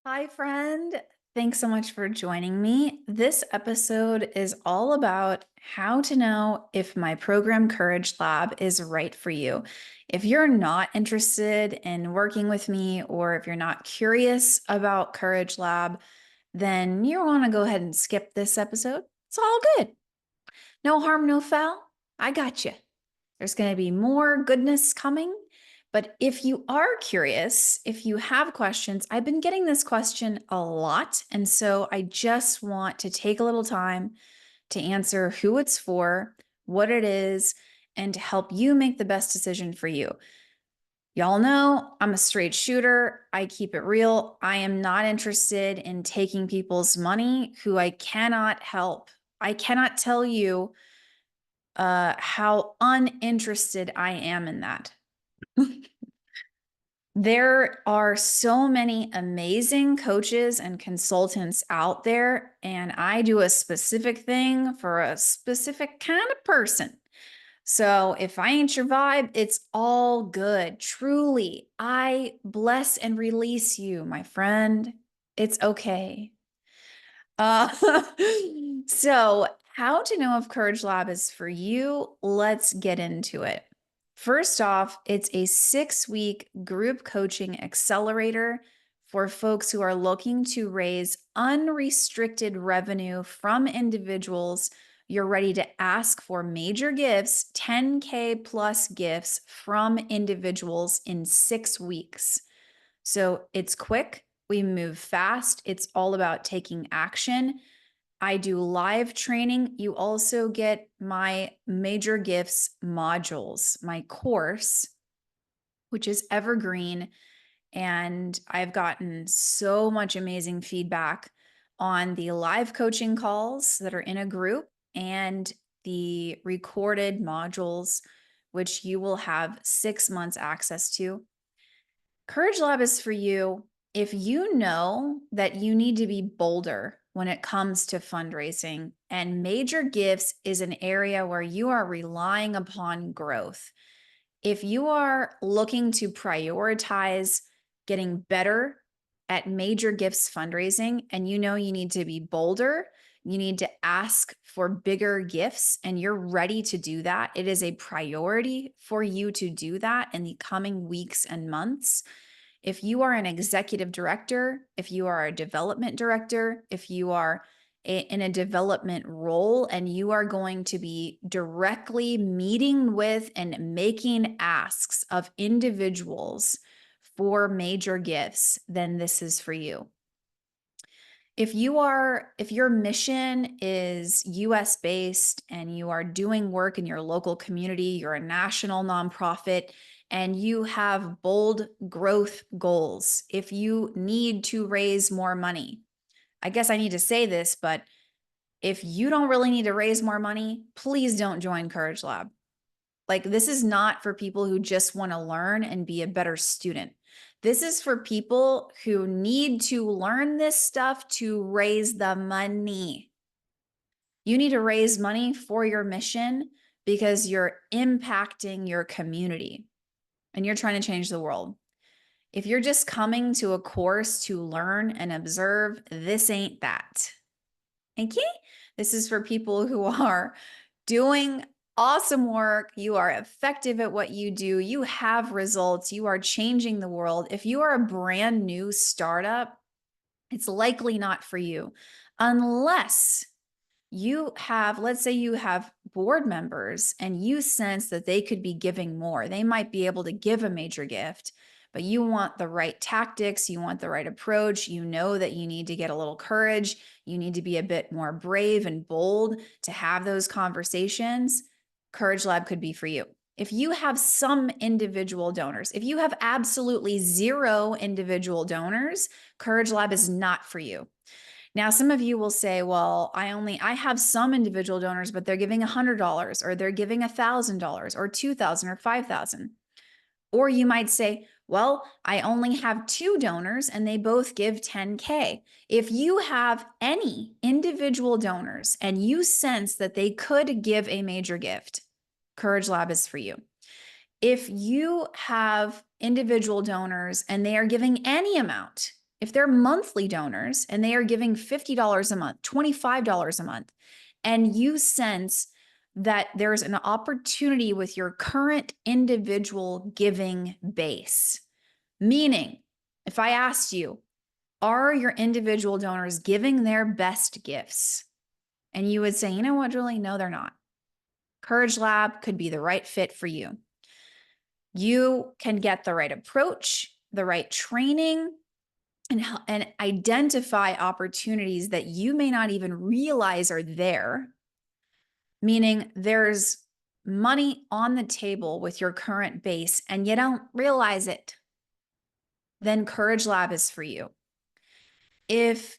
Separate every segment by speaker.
Speaker 1: Hi, friend. Thanks so much for joining me. This episode is all about how to know if my program Courage Lab is right for you. If you're not interested in working with me, or if you're not curious about Courage Lab, then you want to go ahead and skip this episode. It's all good. No harm, no foul. I got you. There's going to be more goodness coming. But if you are curious, if you have questions, I've been getting this question a lot. And so I just want to take a little time to answer who it's for, what it is, and to help you make the best decision for you. Y'all know I'm a straight shooter. I keep it real. I am not interested in taking people's money who I cannot help. I cannot tell you how uninterested I am in that. There are so many amazing coaches and consultants out there, and I do a specific thing for a specific kind of person. So if I ain't your vibe, it's all good. Truly, I bless and release you, my friend. It's okay. Uh, so, how to know if Courage Lab is for you? Let's get into it. First off, it's a 6-week group coaching accelerator for folks who are looking to raise unrestricted revenue from individuals. You're ready to ask for major gifts, 10K plus gifts from individuals in 6 weeks. So it's quick. We move fast. It's all about taking action. I do live training. You also get my major gifts modules, my course, which is evergreen. And I've gotten so much amazing feedback on the live coaching calls that are in a group and the recorded modules, which you will have 6 months access to. Courage Lab is for you if you know that you need to be bolder when it comes to fundraising, and major gifts is an area where you are relying upon growth. If you are looking to prioritize getting better at major gifts fundraising, and you know you need to be bolder, you need to ask for bigger gifts, and you're ready to do that, it is a priority for you to do that in the coming weeks and months. If you are an executive director, if you are a development director, if you are in a development role and you are going to be directly meeting with and making asks of individuals for major gifts, then this is for you. If your mission is US based and you are doing work in your local community, you're a national nonprofit, and you have bold growth goals, if you need to raise more money, I guess I need to say this, but if you don't really need to raise more money, please don't join Courage Lab. Like, this is not for people who just want to learn and be a better student. This is for people who need to learn this stuff to raise the money. You need to raise money for your mission because you're impacting your community and you're trying to change the world. If you're just coming to a course to learn and observe, this ain't that. Okay? This is for people who are doing awesome work. You are effective at what you do. You have results. You are changing the world. If you are a brand new startup, it's likely not for you unless you have, let's say you have board members and you sense that they could be giving more. They might be able to give a major gift, but you want the right tactics, you want the right approach. You know that you need to get a little courage. You need to be a bit more brave and bold to have those conversations. Courage Lab could be for you. If you have some individual donors, if you have absolutely zero individual donors, Courage Lab is not for you. Now, some of you will say, well, I have some individual donors, but they're giving $100 or they're giving $1,000 or $2,000 or $5,000. Or you might say, well, I only have 2 donors and they both give 10K. If you have any individual donors and you sense that they could give a major gift, Courage Lab is for you. If you have individual donors and they are giving any amount, if they're monthly donors and they are giving $50 a month, $25 a month, and you sense that there's an opportunity with your current individual giving base, meaning if I asked you, are your individual donors giving their best gifts? And you would say, you know what, Julie? No, they're not. CourageLab could be the right fit for you. You can get the right approach, the right training, and identify opportunities that you may not even realize are there, meaning there's money on the table with your current base and you don't realize it, then CourageLab is for you. If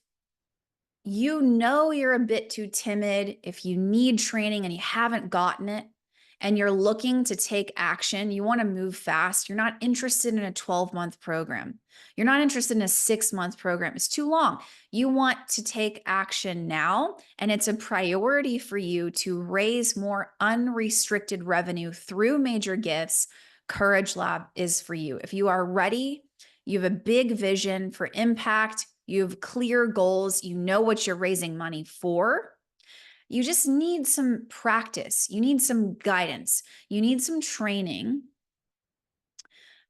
Speaker 1: you know you're a bit too timid, if you need training and you haven't gotten it, and you're looking to take action, you want to move fast, you're not interested in a 12-month program. You're not interested in a 6-month program. It's too long. You want to take action now, and it's a priority for you to raise more unrestricted revenue through major gifts. CourageLab is for you. If you are ready, you have a big vision for impact, you have clear goals, you know what you're raising money for. You just need some practice. You need some guidance. You need some training,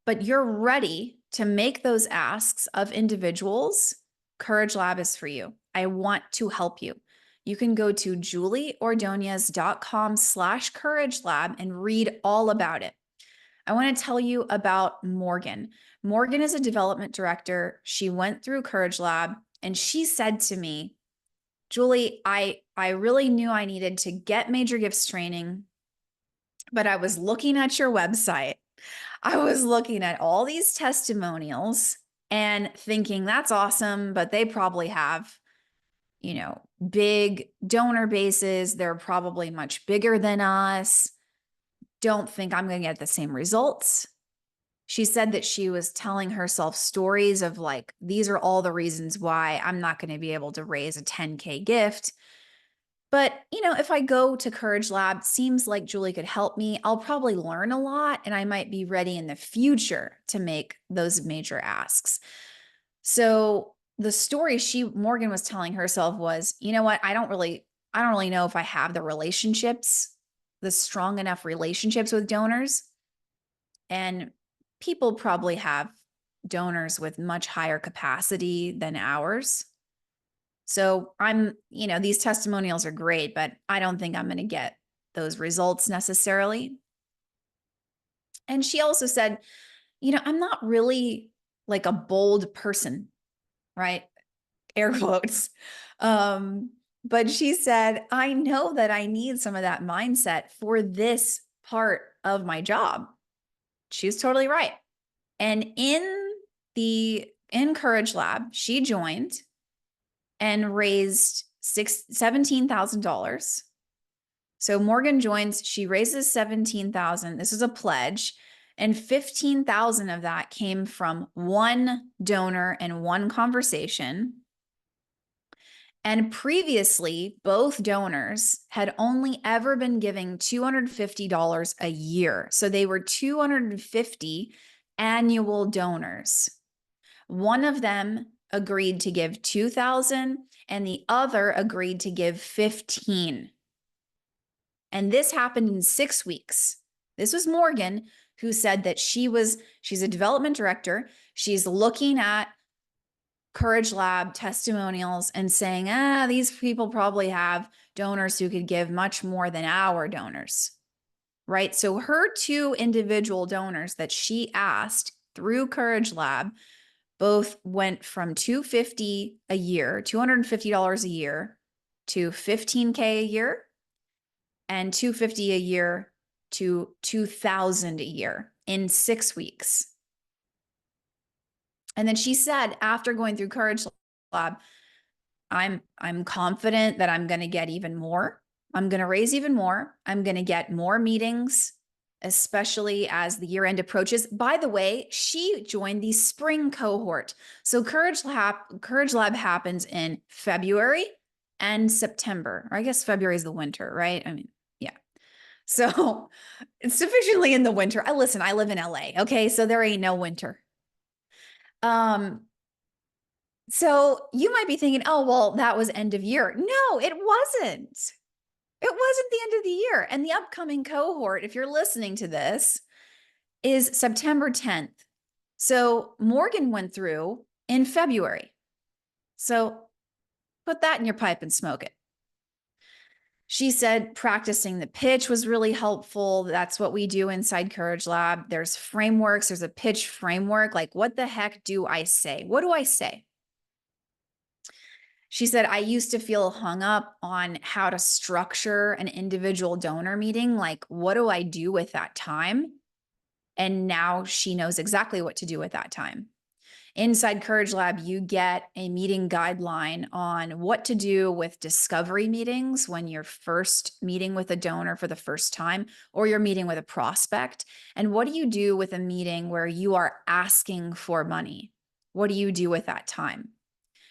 Speaker 1: but you're ready to make those asks of individuals. CourageLab is for you. I want to help you. You can go to julieordonez.com/CourageLab and read all about it. I want to tell you about Morgan. Morgan is a development director. She went through CourageLab and she said to me, Julie, I really knew I needed to get major gifts training, but I was looking at your website. I was looking at all these testimonials and thinking that's awesome, but they probably have, big donor bases. They're probably much bigger than us. Don't think I'm going to get the same results. She said that she was telling herself stories of like, these are all the reasons why I'm not going to be able to raise a 10K gift. But, if I go to CourageLab, seems like Julie could help me. I'll probably learn a lot and I might be ready in the future to make those major asks. So the story Morgan was telling herself was, you know what? I don't really know if I have the strong enough relationships with donors. And people probably have donors with much higher capacity than ours. So these testimonials are great, but I don't think I'm going to get those results necessarily. And she also said, I'm not really like a bold person, right? Air quotes. But she said, I know that I need some of that mindset for this part of my job. She's totally right. And in CourageLab, she joined and raised $17,000. So Morgan joins, she raises $17,000. This is a pledge, and $15,000 of that came from one donor and one conversation. And previously, both donors had only ever been giving $250 a year. So they were 250 annual donors. One of them agreed to give 2,000 and the other agreed to give 15. And this happened in 6 weeks. This was Morgan, who said that she's a development director. She's looking at CourageLab testimonials and saying, these people probably have donors who could give much more than our donors, right? So her 2 individual donors that she asked through CourageLab both went from $250 a year, $250 a year to $15K a year, and $250 a year to $2,000 a year in 6 weeks. And then she said, after going through CourageLab, I'm confident that I'm going to get even more. I'm going to raise even more. I'm going to get more meetings, especially as the year end approaches. By the way, she joined the spring cohort. So CourageLab happens in February and September. Or I guess February is the winter, right? I mean, yeah. So it's sufficiently in the winter. I live in LA. Okay. So there ain't no winter. So you might be thinking, oh, well, that was end of year. No, it wasn't. It wasn't the end of the year. And the upcoming cohort, if you're listening to this, is September 10th. So Morgan went through in February. So put that in your pipe and smoke it. She said practicing the pitch was really helpful. That's what we do inside CourageLab. There's frameworks, there's a pitch framework. Like, what the heck do I say? What do I say? She said, I used to feel hung up on how to structure an individual donor meeting. Like, what do I do with that time? And now she knows exactly what to do with that time. Inside CourageLab, you get a meeting guideline on what to do with discovery meetings when you're first meeting with a donor for the first time, or you're meeting with a prospect. And what do you do with a meeting where you are asking for money? What do you do with that time?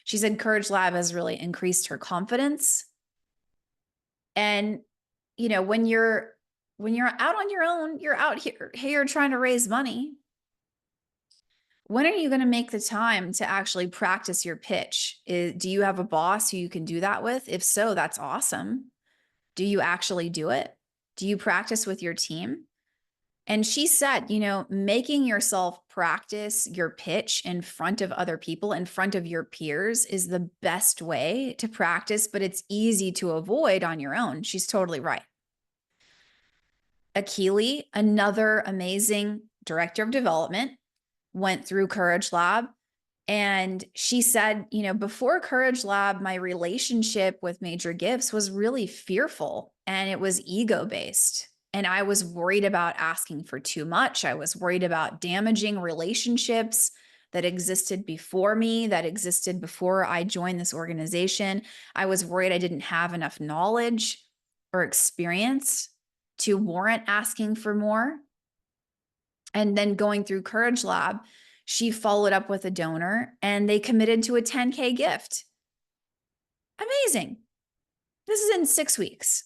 Speaker 1: She said CourageLab has really increased her confidence. And, when you're out on your own, you're out here trying to raise money. When are you going to make the time to actually practice your pitch? Do you have a boss who you can do that with? If so, that's awesome. Do you actually do it? Do you practice with your team? And she said, making yourself practice your pitch in front of other people, in front of your peers, is the best way to practice, but it's easy to avoid on your own. She's totally right. Akili, another amazing director of development, went through CourageLab. And she said, before CourageLab, my relationship with Major Gifts was really fearful and it was ego based. And I was worried about asking for too much. I was worried about damaging relationships that existed before me, that existed before I joined this organization. I was worried I didn't have enough knowledge or experience to warrant asking for more. And then going through CourageLab, she followed up with a donor and they committed to a 10K gift. Amazing. This is in 6 weeks.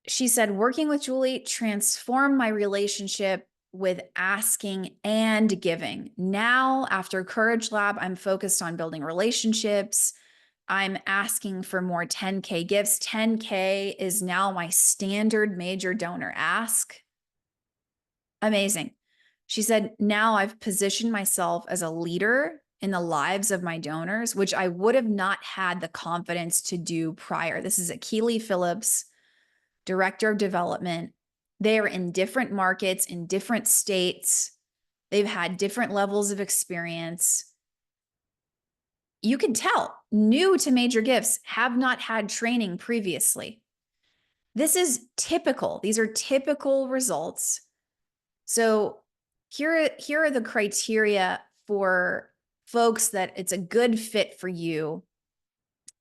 Speaker 1: She said, working with Julie transformed my relationship with asking and giving. Now, after CourageLab, I'm focused on building relationships. I'm asking for more 10K gifts. 10K is now my standard major donor ask. Amazing. She said, now I've positioned myself as a leader in the lives of my donors, which I would have not had the confidence to do prior. This is Akili Phillips, Director of Development. They are in different markets, in different states. They've had different levels of experience. You can tell, new to Major Gifts, have not had training previously. This is typical. These are typical results. So here are the criteria for folks that it's a good fit for you.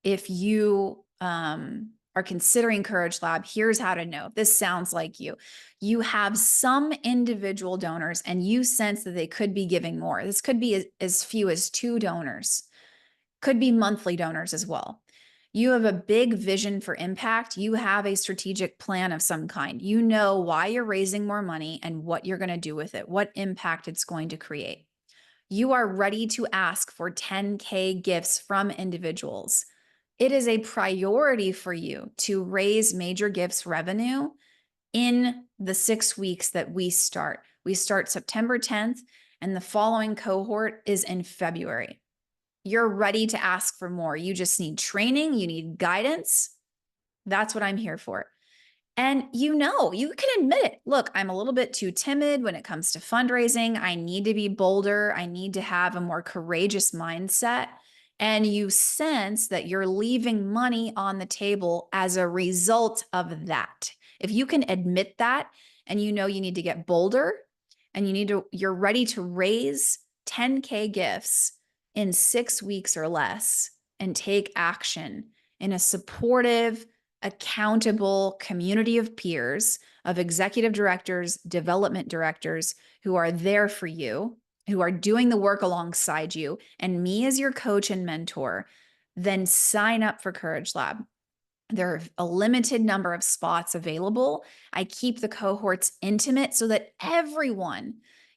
Speaker 1: If you are considering CourageLab, here's how to know. If this sounds like you. You have some individual donors and you sense that they could be giving more. This could be as few as 2 donors. Could be monthly donors as well. You have a big vision for impact. You have a strategic plan of some kind. You know why you're raising more money and what you're going to do with it, what impact it's going to create. You are ready to ask for 10K gifts from individuals. It is a priority for you to raise Major Gifts revenue in the 6 weeks that we start. We start September 10th, and the following cohort is in February. You're ready to ask for more. You just need training. You need guidance. That's what I'm here for. And you can admit it. Look, I'm a little bit too timid when it comes to fundraising. I need to be bolder. I need to have a more courageous mindset. And you sense that you're leaving money on the table as a result of that. If you can admit that and you need to get bolder and you're ready to raise 10K gifts in 6 weeks or less and take action in a supportive, accountable community of peers, of executive directors, development directors who are there for you, who are doing the work alongside you, and me as your coach and mentor, then sign up for CourageLab. There are a limited number of spots available. I keep the cohorts intimate so that everyone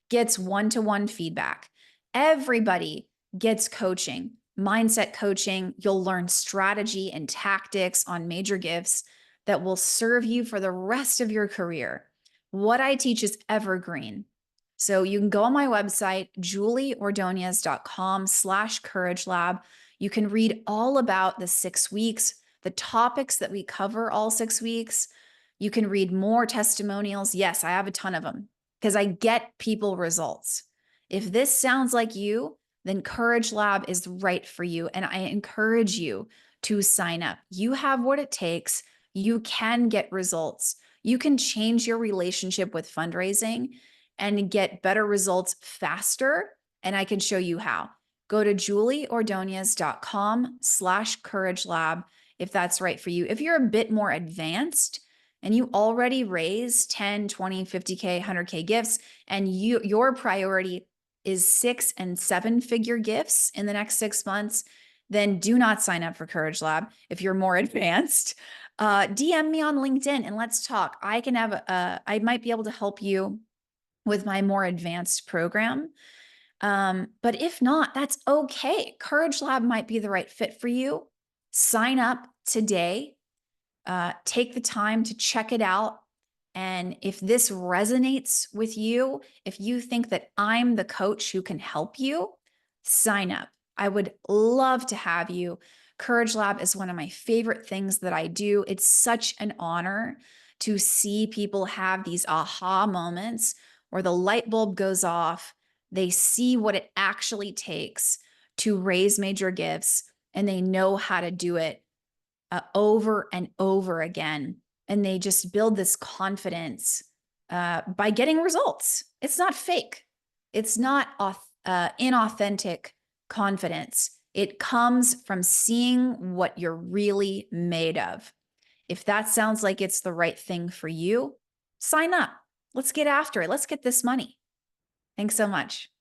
Speaker 1: gets one-to-one feedback. Everybody gets coaching, mindset coaching. You'll learn strategy and tactics on major gifts that will serve you for the rest of your career. What I teach is evergreen. So you can go on my website, julieordonez.com/CourageLab. You can read all about the 6 weeks, the topics that we cover all 6 weeks. You can read more testimonials. Yes, I have a ton of them because I get people results. If this sounds like you, then CourageLab is right for you. And I encourage you to sign up. You have what it takes. You can get results. You can change your relationship with fundraising and get better results faster. And I can show you how. Go to julieordonez.com/CourageLab if that's right for you. If you're a bit more advanced and you already raise 10, 20, 50K, 100K gifts, and your priority is 6 and 7 figure gifts in the next 6 months, then do not sign up for CourageLab. If you're more advanced, DM me on LinkedIn and let's talk. I might be able to help you with my more advanced program. But if not, that's okay. CourageLab might be the right fit for you. Sign up today. Take the time to check it out. And if this resonates with you, if you think that I'm the coach who can help you, sign up. I would love to have you. CourageLab is one of my favorite things that I do. It's such an honor to see people have these aha moments where the light bulb goes off. They see what it actually takes to raise major gifts, and they know how to do it over and over again. And they just build this confidence by getting results. It's not fake. It's not inauthentic confidence. It comes from seeing what you're really made of. If that sounds like it's the right thing for you, sign up. Let's get after it. Let's get this money. Thanks so much.